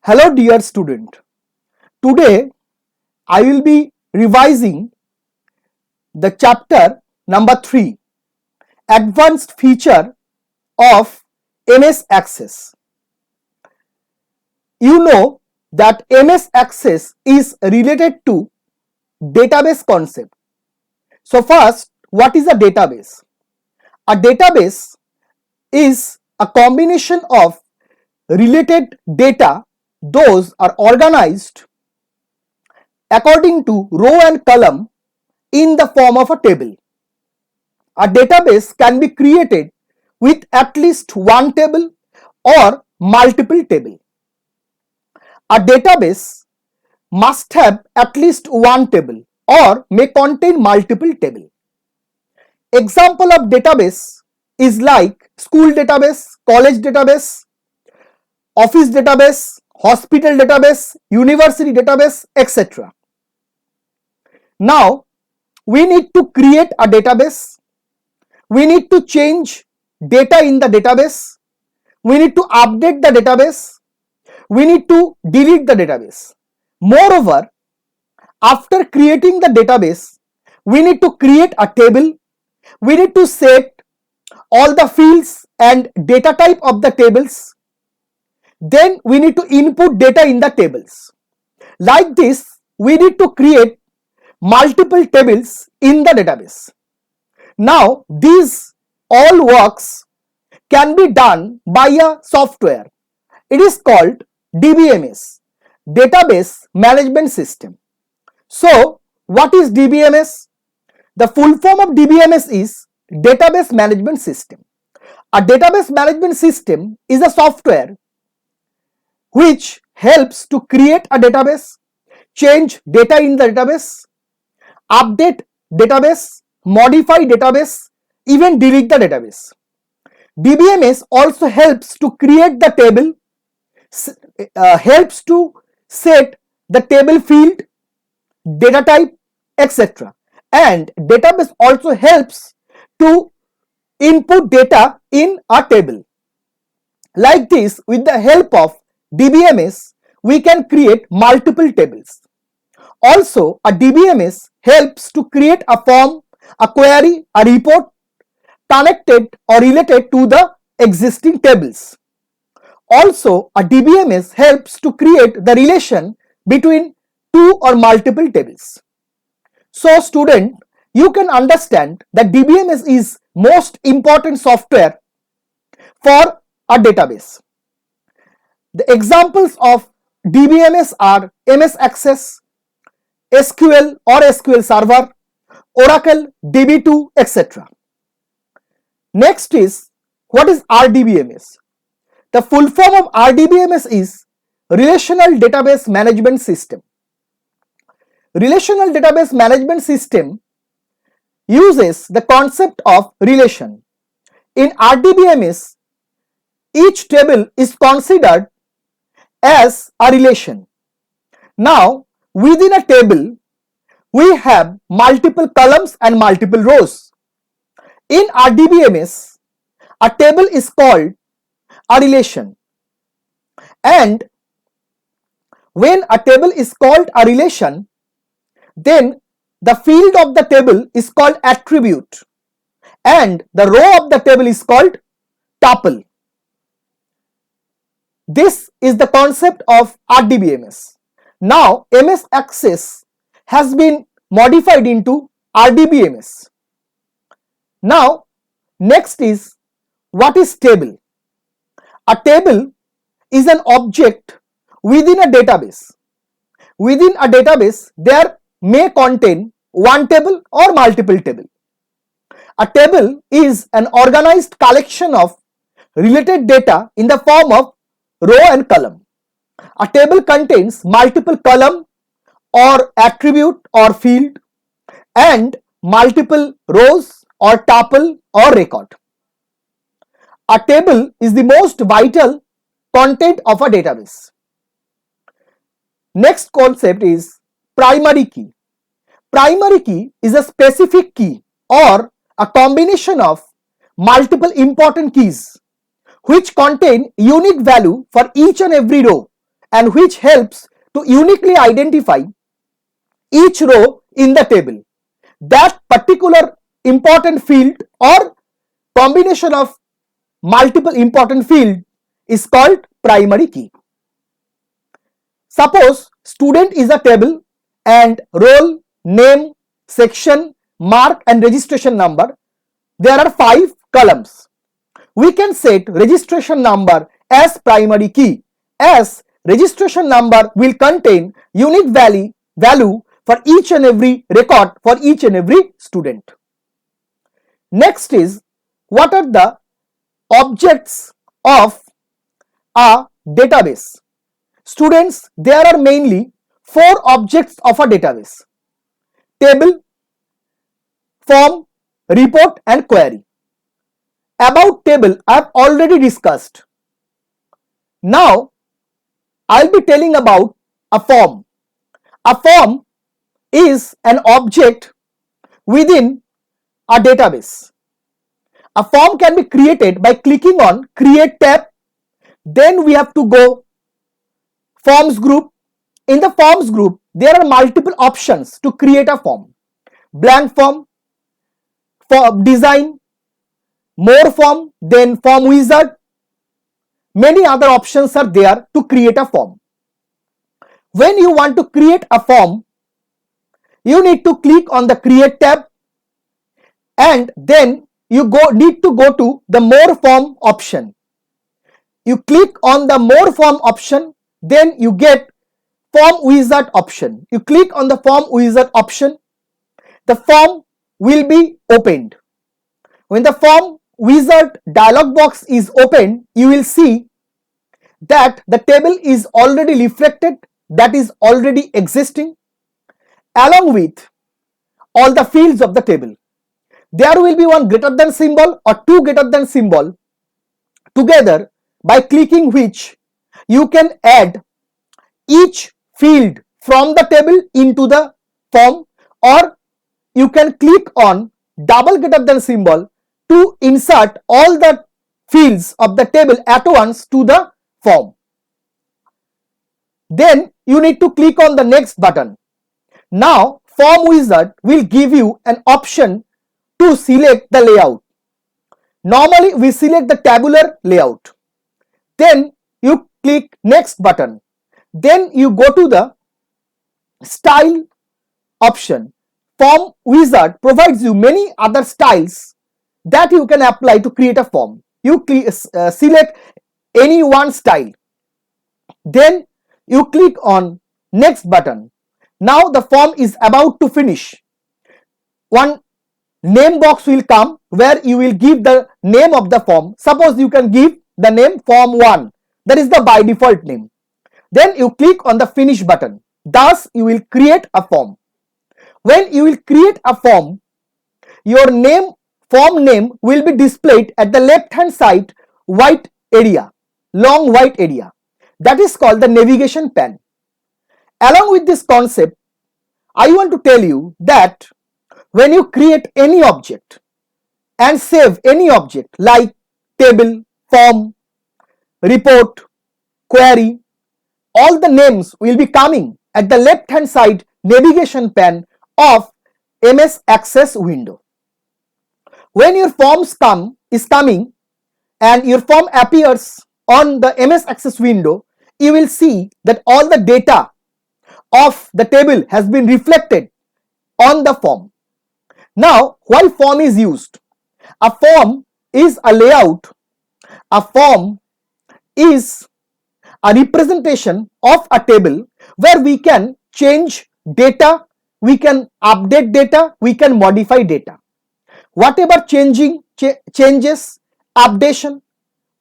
Hello dear student. Today I will be revising the chapter number 3, Advanced Feature of MS Access. You know that MS Access is related to database concept. So first, what is a database? A database is a combination of related data. Those are organized according to row and column in the form of a table. A database can be created with at least one table or multiple tables. A database must have at least one table or may contain multiple tables. Example of database is like school database, college database, office database, hospital database, university database, etc. Now, we need to create a database. We need to change data in the database. We need to update the database. We need to delete the database. Moreover, after creating the database, we need to create a table. We need to set all the fields and data type of the tables. Then we need to input data in the tables. Like this, we need to create multiple tables in the database. Now, these all works can be done by a software. It is called DBMS, Database Management System. So, what is DBMS? The full form of DBMS is Database Management System. A database management system is a software which helps to create a database, change data in the database, update database, modify database, even delete the database. DBMS also helps to create the table, helps to set the table field, data type, etc. And database also helps to input data in a table. Like this, with the help of DBMS, we can create multiple tables. Also, a DBMS helps to create a form, a query, a report connected or related to the existing tables. Also, a DBMS helps to create the relation between two or multiple tables. So, student, you can understand that DBMS is most important software for a database. The examples of DBMS are MS Access, SQL or SQL Server, Oracle, DB2, etc. Next is, what is RDBMS? The full form of RDBMS is Relational Database Management System. Relational Database Management System uses the concept of relation. In RDBMS, each table is considered as a relation. Now, within a table, we have multiple columns and multiple rows. In RDBMS, a table is called a relation. And when a table is called a relation, then the field of the table is called attribute and the row of the table is called tuple. This is the concept of RDBMS. Now, MS Access has been modified into RDBMS. Now, next is, what is table? A table is an object within a database. Within a database, there may contain one table or multiple tables. A table is an organized collection of related data in the form of row and column. A table contains multiple column or attribute or field and multiple rows or tuple or record. A table is the most vital content of a database. Next concept is primary key. Primary key is a specific key or a combination of multiple important keys which contain unique value for each and every row and which helps to uniquely identify each row in the table. That particular important field or combination of multiple important field is called primary key. Suppose student is a table and roll, name, section, mark and registration number. There are 5 columns. We can set registration number as primary key, as registration number will contain unique value for each and every record for each and every student. Next is, what are the objects of a database? Students, there are mainly 4 objects of a database: table, form, report and query. About table I have already discussed. Now I'll be telling about a form. A form is an object within a database. A form can be created by clicking on create tab. Then we have to go forms group. In the forms group, there are multiple options to create a form: blank form, form design, more form, then form wizard. Many other options are there to create a form. When you want to create a form, you need to click on the create tab and then you need to go to the more form option. You click on the more form option, then you get form wizard option. You click on the form wizard option, the form will be opened. When the form wizard dialog box is opened, you will see that the table is already reflected, that is already existing, along with all the fields of the table. There will be one greater than symbol or 2 greater than symbol together, by clicking which you can add each field from the table into the form, or you can click on double greater than symbol to insert all the fields of the table at once to the form. Then you need to click on the next button. Now form wizard will give you an option to select the layout. Normally we select the tabular layout. Then you click next button. Then you go to the style option. Form wizard provides you many other styles that you can apply to create a form. You select any one style. Then you click on next button. Now the form is about to finish. One name box will come where you will give the name of the form. Suppose you can give the name form 1. That is the by default name. Then you click on the finish button. Thus you will create a form. When you will create a form, your form name will be displayed at the left hand side white area, long white area. That is called the navigation pane. Along with this concept, I want to tell you that when you create any object and save any object like table, form, report, query, all the names will be coming at the left hand side navigation pane of MS Access window. When your forms is coming and your form appears on the MS Access window, you will see that all the data of the table has been reflected on the form. Now, why form is used? A form is a layout. A form is a representation of a table where we can change data, we can update data, we can modify data. Whatever changes, updation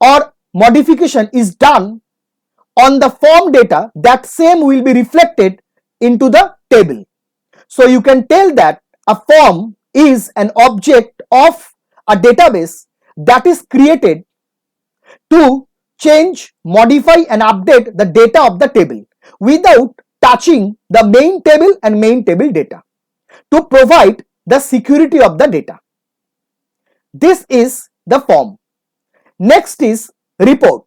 or modification is done on the form data, that same will be reflected into the table. So you can tell that a form is an object of a database that is created to change, modify and update the data of the table without touching the main table and main table data, to provide the security of the data. This is the form. Next is report.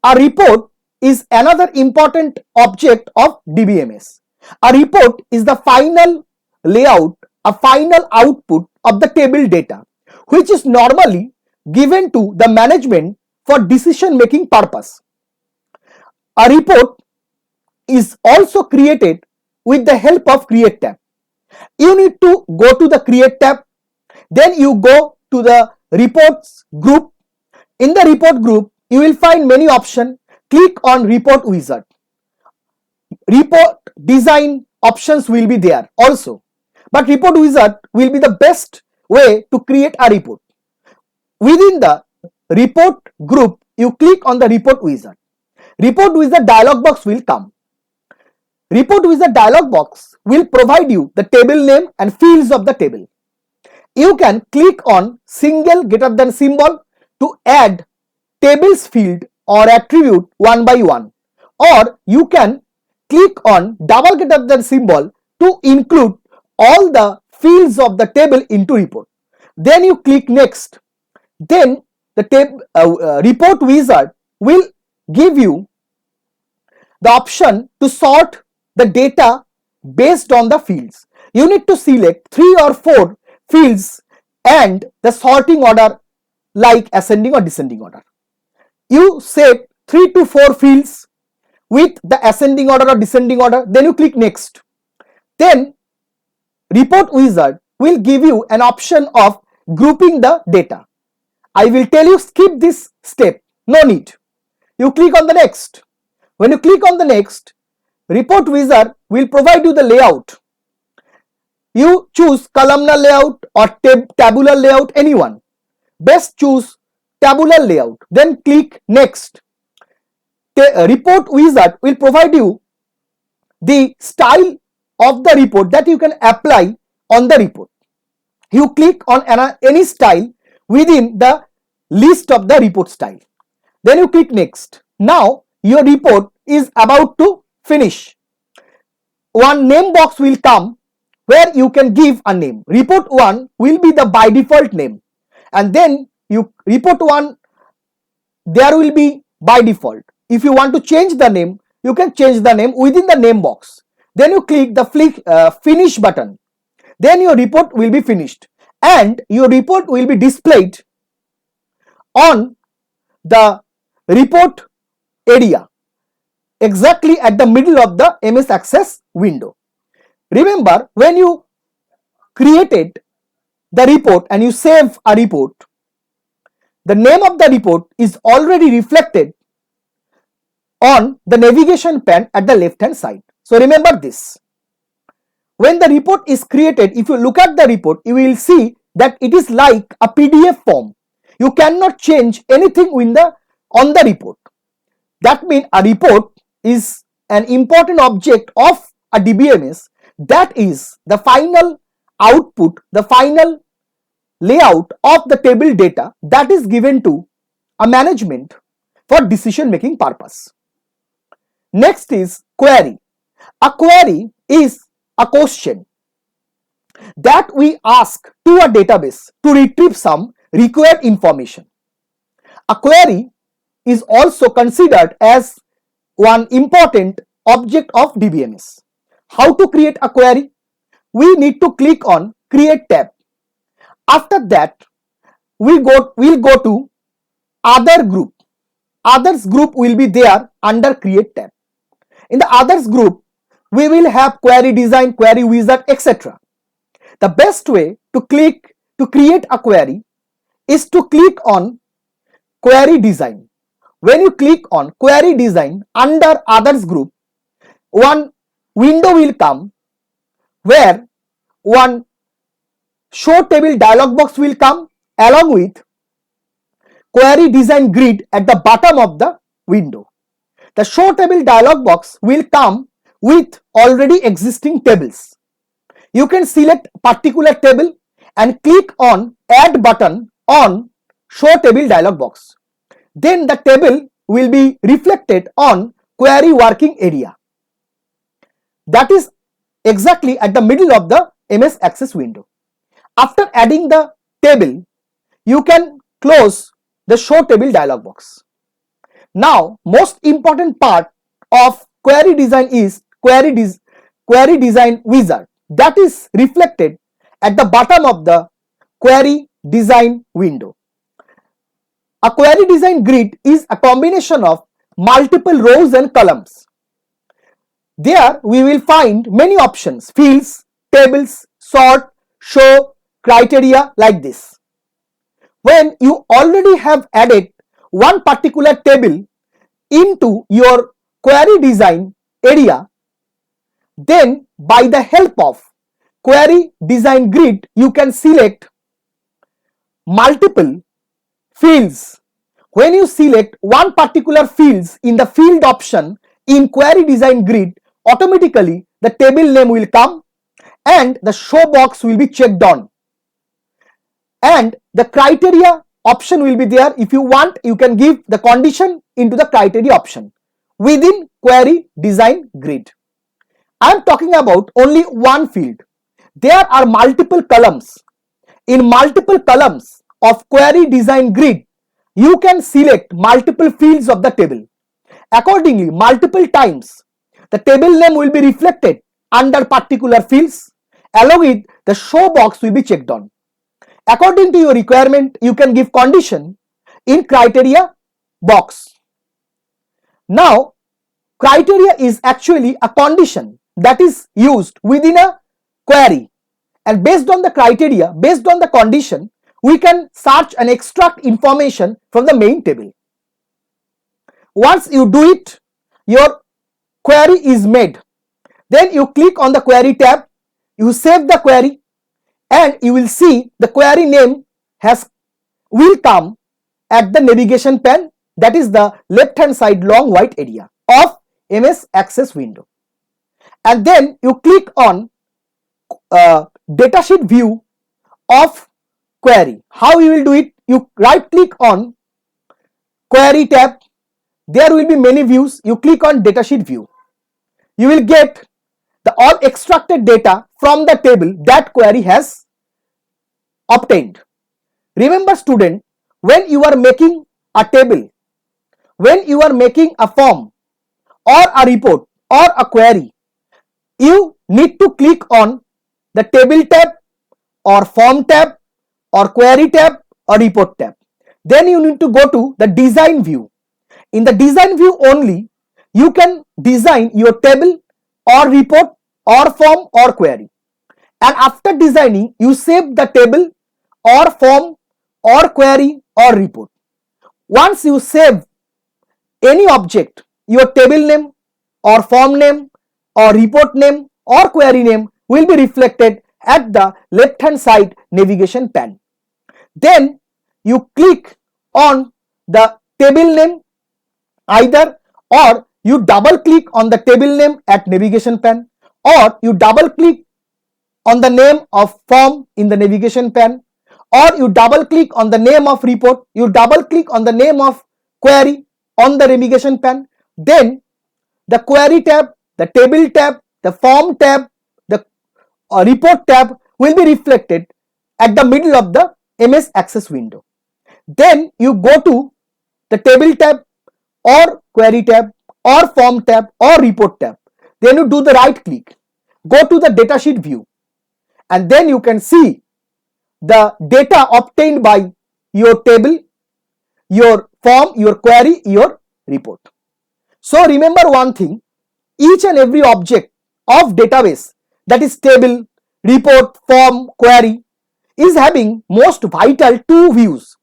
A report is another important object of DBMS. A report is the final layout, a final output of the table data, which is normally given to the management for decision making purpose. A report is also created with the help of Create tab. You need to go to the Create tab, then you go to the Reports group. In the Report group, you will find many options. Click on Report Wizard. Report design options will be there also, but Report Wizard will be the best way to create a report. Within the Report group, you click on the Report Wizard. Report Wizard dialog box will come. Report Wizard dialog box will provide you the table name and fields of the table. You can click on single greater than symbol to add tables field or attribute one by one, or you can click on double greater than symbol to include all the fields of the table into report. Then you click next. Then the Report Wizard will give you the option to sort the data based on the fields. You need to select 3 or 4 fields and the sorting order like ascending or descending order. You set 3 to 4 fields with the ascending order or descending order, then you click next. Then Report Wizard will give you an option of grouping the data. I will tell you skip this step, no need. You click on the next. When you click on the next, Report Wizard will provide you the layout. You choose columnar layout or tabular layout, anyone. Best choose tabular layout, then click next. The Report Wizard will provide you the style of the report that you can apply on the report. You click on any style within the list of the report style. Then you click next. Now your report is about to finish. One name box will come where you can give a name. Report 1 will be the by default name, and then you report 1 there will be by default. If you want to change the name, you can change the name within the name box. Then you click the finish button. Then your report will be finished and your report will be displayed on the report area exactly at the middle of the MS Access window. Remember, when you created the report and you save a report, the name of the report is already reflected on the navigation pane at the left hand side. So remember this. When the report is created, if you look at the report, you will see that it is like a PDF form. You cannot change anything on the report. That means a report is an important object of a DBMS. That is the final output, the final layout of the table data that is given to a management for decision making purpose. Next is query. A query is a question that we ask to a database to retrieve some required information. A query is also considered as one important object of DBMS. How to create a query? We need to click on Create tab. After that, we'll go to Other group. Others group will be there under Create tab. In the Others group, we will have Query Design, Query Wizard, etc. The best way to create a query is to click on Query Design. When you click on Query Design under Others group, one window will come where one Show Table dialog box will come along with Query Design grid at the bottom of the window. The Show Table dialog box will come with already existing tables. You can select particular table and click on Add button on Show Table dialog box. Then the table will be reflected on Query Working Area. That is exactly at the middle of the MS Access window. After adding the table, you can close the Show Table dialog box. Now, most important part of query design is query design wizard, that is reflected at the bottom of the query design window. A query design grid is a combination of multiple rows and columns. There we will find many options: fields, tables, sort, show, criteria, like this. When you already have added one particular table into your query design area, then by the help of query design grid, you can select multiple fields. When you select one particular fields in the field option in query design grid, automatically the table name will come and the show box will be checked on, and the criteria option will be there. If you want, you can give the condition into the criteria option within query design grid. I am talking about only one field. There are multiple columns. In multiple columns of query design grid, you can select multiple fields of the table. Accordingly, multiple times the table name will be reflected under particular fields, along with the show box will be checked on. According to your requirement, you can give condition in criteria box. Now, criteria is actually a condition that is used within a query, and based on the criteria, based on the condition, we can search and extract information from the main table. Once you do it, your query is made. Then you click on the query tab, you save the query, and you will see the query name will come at the navigation pane, that is the left hand side long white area of MS Access window. And then you click on datasheet view of query. How you will do it? You right click on query tab. There will be many views. You click on datasheet view. You will get the all extracted data from the table that query has obtained. Remember student, when you are making a table, when you are making a form or a report or a query, you need to click on the table tab or form tab or query tab or report tab. Then you need to go to the design view. In the design view only, you can design your table or report or form or query. And after designing, you save the table or form or query or report. Once you save any object, your table name or form name or report name or query name will be reflected at the left hand side navigation pane. Then you click on the table name either, or you double click on the table name at navigation pane, or you double click on the name of form in the navigation pane, or you double click on the name of report, you double click on the name of query on the navigation pane. Then the query tab, the table tab, the form tab, the report tab will be reflected at the middle of the MS Access window. Then you go to the table tab or query tab or form tab or report tab. Then you do the right click, go to the datasheet view, and then you can see the data obtained by your table, your form, your query, your report. So remember one thing, each and every object of database, that is table, report, form, query, is having most vital two views: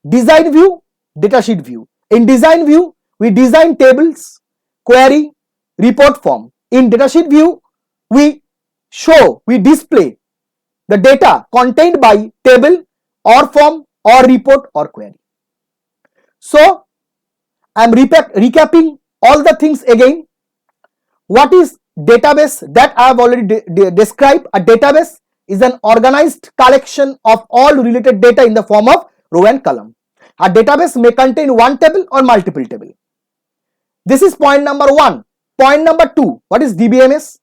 design view, datasheet view. In design view, we design tables, query, report, form. In datasheet view, we display the data contained by table or form or report or query. So I am recapping all the things again. What is database? That I have already described. A database is an organized collection of all related data in the form of row and column. A database may contain one table or multiple tables. This is point number 1. Point number 2, what is DBMS?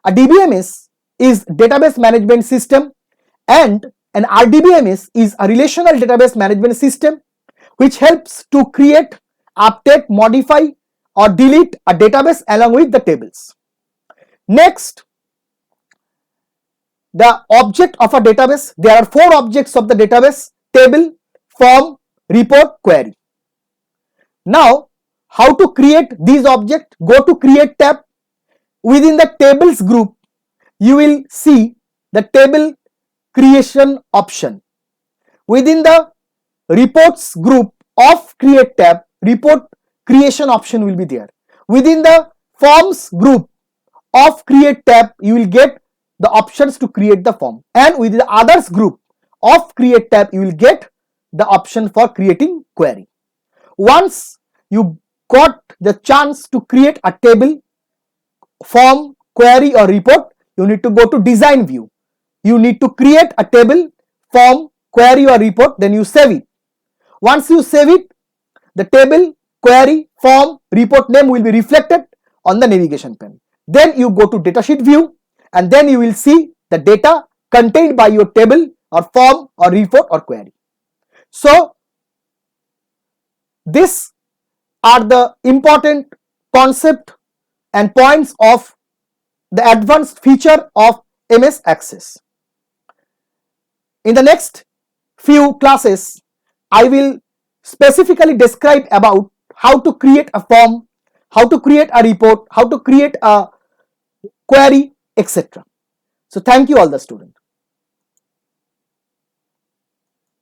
A DBMS is database management system, and an RDBMS is a relational database management system which helps to create update, modify or delete a database along with the tables. Next, the object of a database. There are 4 objects of the database: table, form, report, query. Now, how to create these objects? Go to create tab. Within the tables group, you will see the table creation option. Within the reports group of create tab, report creation option will be there. Within the forms group of create tab, you will get the options to create the form, and within the others group of create tab, you will get the option for creating query. Once you got the chance to create a table, form, query or report, you need to go to design view. You need to create a table, form, query or report, then you save it. Once you save it, the table, query, form, report name will be reflected on the navigation pane. Then you go to datasheet view, and then you will see the data contained by your table or form or report or query. So these are the important concept and points of the advanced feature of MS Access. In the next few classes, I will specifically describe about how to create a form, how to create a report, how to create a query, etc. So thank you all the students.